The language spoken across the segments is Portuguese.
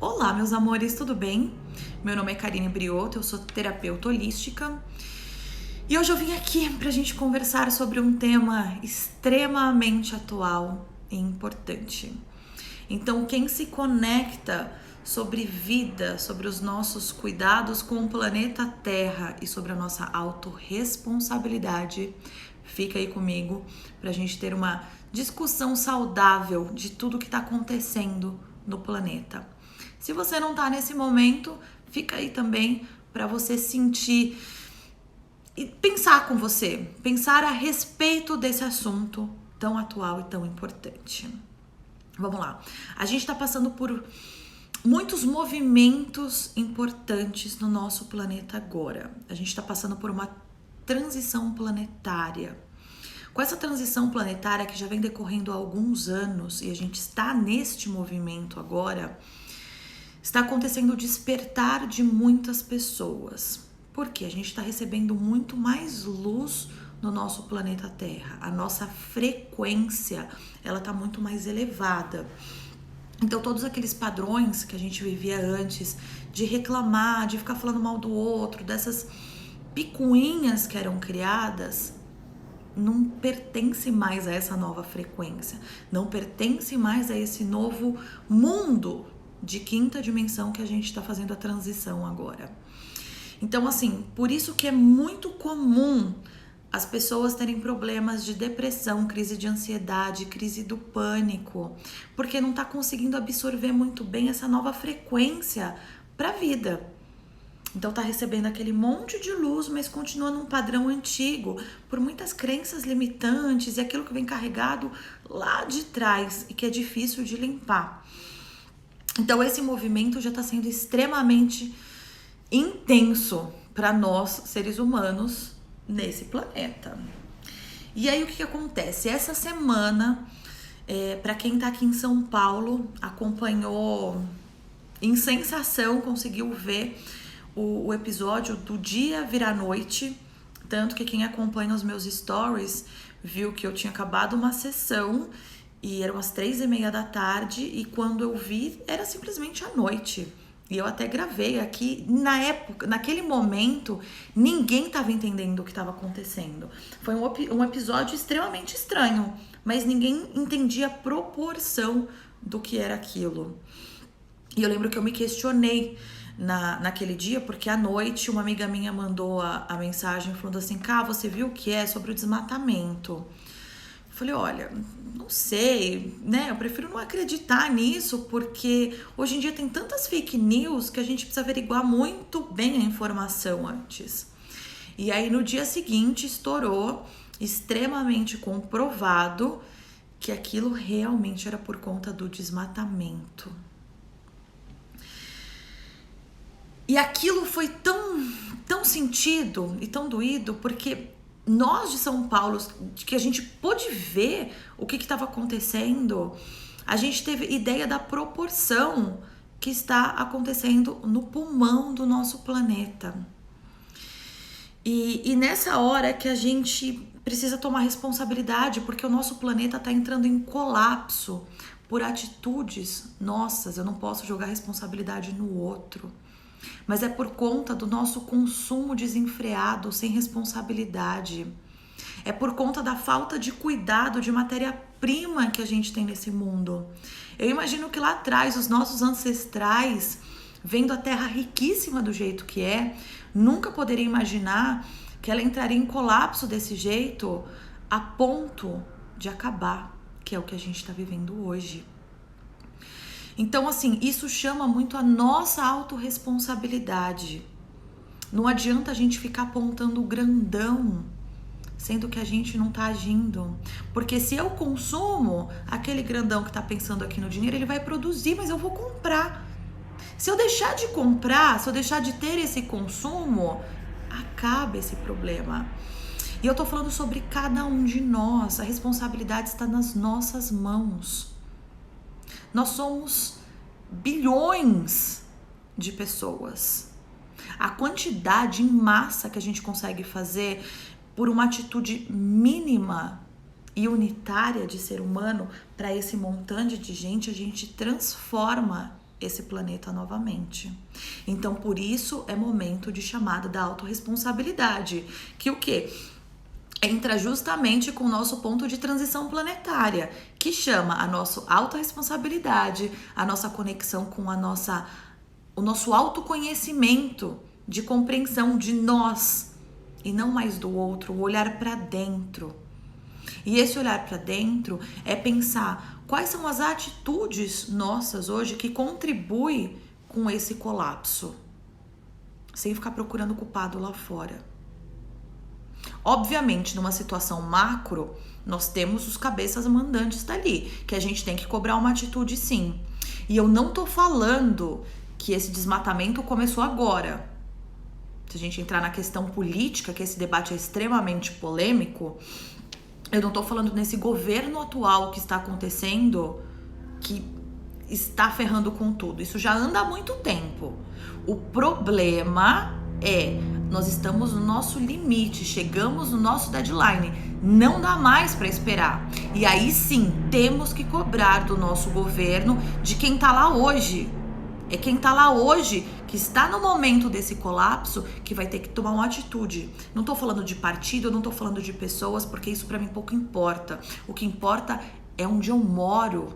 Olá, meus amores, tudo bem? Meu nome é Karine Briotto, eu sou terapeuta holística e hoje eu vim aqui pra gente conversar sobre um tema extremamente atual e importante. Então, quem se conecta sobre vida, sobre os nossos cuidados com o planeta Terra e sobre a nossa autorresponsabilidade, fica aí comigo pra gente ter uma discussão saudável de tudo que tá acontecendo no planeta. Se você não tá nesse momento, fica aí também para você sentir e pensar com você, pensar a respeito desse assunto tão atual e tão importante. Vamos lá. A gente está passando por muitos movimentos importantes no nosso planeta agora. A gente está passando por uma transição planetária. Com essa transição planetária que já vem decorrendo há alguns anos e a gente está neste movimento agora, está acontecendo o despertar de muitas pessoas. Porque a gente está recebendo muito mais luz no nosso planeta Terra. A nossa frequência, ela está muito mais elevada. Então, todos aqueles padrões que a gente vivia antes, de reclamar, de ficar falando mal do outro, dessas picuinhas que eram criadas, não pertence mais a essa nova frequência. Não pertence mais a esse novo mundo de quinta dimensão que a gente está fazendo a transição agora. Então, assim, por isso que é muito comum as pessoas terem problemas de depressão, crise de ansiedade, crise do pânico, porque não está conseguindo absorver muito bem essa nova frequência para a vida. Então tá recebendo aquele monte de luz, mas continua num padrão antigo, por muitas crenças limitantes e aquilo que vem carregado lá de trás e que é difícil de limpar. Então esse movimento já está sendo extremamente intenso para nós, seres humanos, nesse planeta. E aí o que acontece? Essa semana, para quem está aqui em São Paulo, acompanhou em sensação, conseguiu ver o episódio do dia virar noite, tanto que quem acompanha os meus stories viu que eu tinha acabado uma sessão e eram as 3:30 da tarde e quando eu vi era simplesmente à noite. E eu até gravei aqui, na época, naquele momento, ninguém estava entendendo o que estava acontecendo. Foi um episódio extremamente estranho, mas ninguém entendia a proporção do que era aquilo. E eu lembro que eu me questionei naquele dia, porque à noite uma amiga minha mandou a mensagem falando assim: Cá, você viu o que é sobre o desmatamento? Eu falei, olha, não sei, né? Eu prefiro não acreditar nisso, porque hoje em dia tem tantas fake news que a gente precisa averiguar muito bem a informação antes. E aí no dia seguinte estourou, extremamente comprovado, que aquilo realmente era por conta do desmatamento. E aquilo foi tão sentido e tão doído, porque nós de São Paulo, que a gente pôde ver o que estava acontecendo, a gente teve ideia da proporção que está acontecendo no pulmão do nosso planeta. E nessa hora que a gente precisa tomar responsabilidade, porque o nosso planeta está entrando em colapso por atitudes nossas. Eu não posso jogar responsabilidade no outro. Mas é por conta do nosso consumo desenfreado, sem responsabilidade. É por conta da falta de cuidado de matéria-prima que a gente tem nesse mundo. Eu imagino que lá atrás, os nossos ancestrais, vendo a terra riquíssima do jeito que é, nunca poderiam imaginar que ela entraria em colapso desse jeito a ponto de acabar, que é o que a gente está vivendo hoje. Então, assim, isso chama muito a nossa autorresponsabilidade. Não adianta a gente ficar apontando o grandão, sendo que a gente não tá agindo. Porque se eu consumo, aquele grandão que tá pensando aqui no dinheiro, ele vai produzir, mas eu vou comprar. Se eu deixar de comprar, se eu deixar de ter esse consumo, acaba esse problema. E eu tô falando sobre cada um de nós. A responsabilidade está nas nossas mãos. Nós somos bilhões de pessoas. A quantidade em massa que a gente consegue fazer por uma atitude mínima e unitária de ser humano para esse montante de gente, a gente transforma esse planeta novamente. Então, por isso é momento de chamada da autorresponsabilidade, que o quê? Entra justamente com o nosso ponto de transição planetária, que chama a nossa autorresponsabilidade, a nossa conexão com o nosso autoconhecimento de compreensão de nós e não mais do outro, o olhar para dentro. E esse olhar para dentro é pensar quais são as atitudes nossas hoje que contribuem com esse colapso, sem ficar procurando culpado lá fora. Obviamente, numa situação macro, nós temos os cabeças mandantes dali, que a gente tem que cobrar uma atitude sim. E eu não tô falando que esse desmatamento começou agora. Se a gente entrar na questão política, que esse debate é extremamente polêmico, eu não tô falando nesse governo atual que está acontecendo, que está ferrando com tudo. Isso já anda há muito tempo. O problema é, nós estamos no nosso limite, chegamos no nosso deadline, não dá mais para esperar. E aí sim, temos que cobrar do nosso governo, de quem tá lá hoje. É quem tá lá hoje, que está no momento desse colapso, que vai ter que tomar uma atitude. Não tô falando de partido, não tô falando de pessoas, porque isso para mim pouco importa. O que importa é onde eu moro,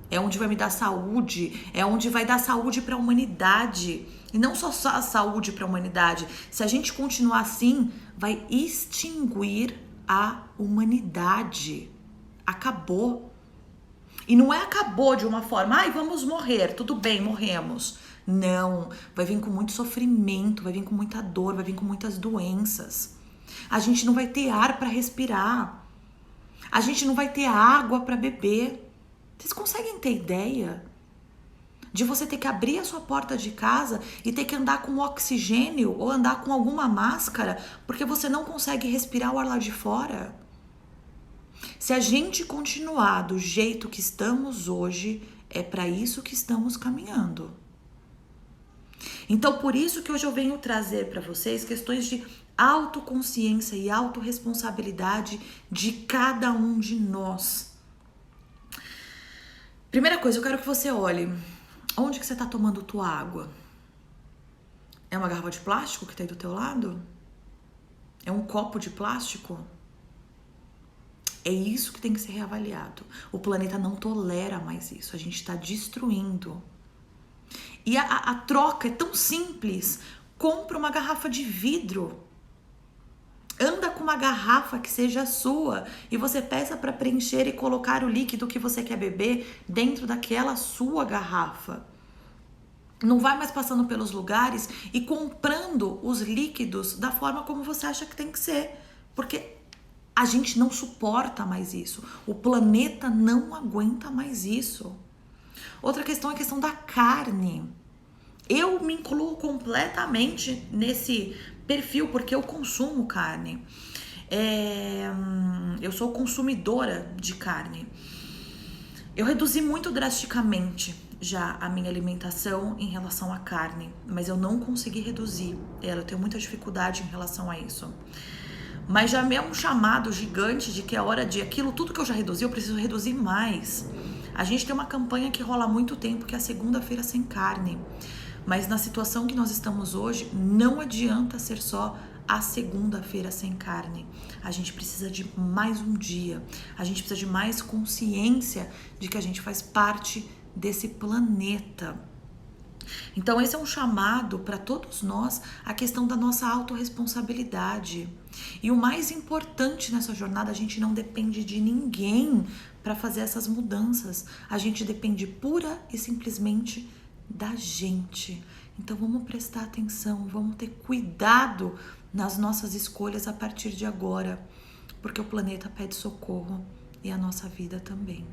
é onde vai me dar saúde, é onde vai dar saúde para a humanidade. E não só a saúde para a humanidade. Se a gente continuar assim, vai extinguir a humanidade. Acabou. E não é acabou de uma forma, ai, vamos morrer, tudo bem, morremos. Não, vai vir com muito sofrimento, vai vir com muita dor, vai vir com muitas doenças. A gente não vai ter ar para respirar. A gente não vai ter água para beber. Vocês conseguem ter ideia de você ter que abrir a sua porta de casa e ter que andar com oxigênio ou andar com alguma máscara porque você não consegue respirar o ar lá de fora? Se a gente continuar do jeito que estamos hoje, é para isso que estamos caminhando. Então, por isso que hoje eu venho trazer para vocês questões de autoconsciência e autorresponsabilidade de cada um de nós. Primeira coisa, eu quero que você olhe, onde que você está tomando tua água? É uma garrafa de plástico que está aí do teu lado? É um copo de plástico? É isso que tem que ser reavaliado. O planeta não tolera mais isso. A gente está destruindo. E a troca é tão simples. Compra uma garrafa de vidro. Anda com uma garrafa que seja sua e você peça para preencher e colocar o líquido que você quer beber dentro daquela sua garrafa. Não vai mais passando pelos lugares e comprando os líquidos da forma como você acha que tem que ser. Porque a gente não suporta mais isso. O planeta não aguenta mais isso. Outra questão é a questão da carne. Eu me incluo completamente nesse perfil porque eu consumo carne. Eu sou consumidora de carne. Eu reduzi muito drasticamente já a minha alimentação em relação à carne, mas eu não consegui reduzir ela. Eu tenho muita dificuldade em relação a isso. Mas já é um chamado gigante de que é hora de aquilo, tudo que eu já reduzi, eu preciso reduzir mais. A gente tem uma campanha que rola há muito tempo, que é a segunda-feira sem carne. Mas na situação que nós estamos hoje, não adianta ser só a segunda-feira sem carne. A gente precisa de mais um dia. A gente precisa de mais consciência de que a gente faz parte desse planeta. Então esse é um chamado para todos nós, a questão da nossa autorresponsabilidade. E o mais importante nessa jornada, a gente não depende de ninguém para fazer essas mudanças. A gente depende pura e simplesmente da gente. Então vamos prestar atenção, vamos ter cuidado nas nossas escolhas a partir de agora, porque o planeta pede socorro e a nossa vida também.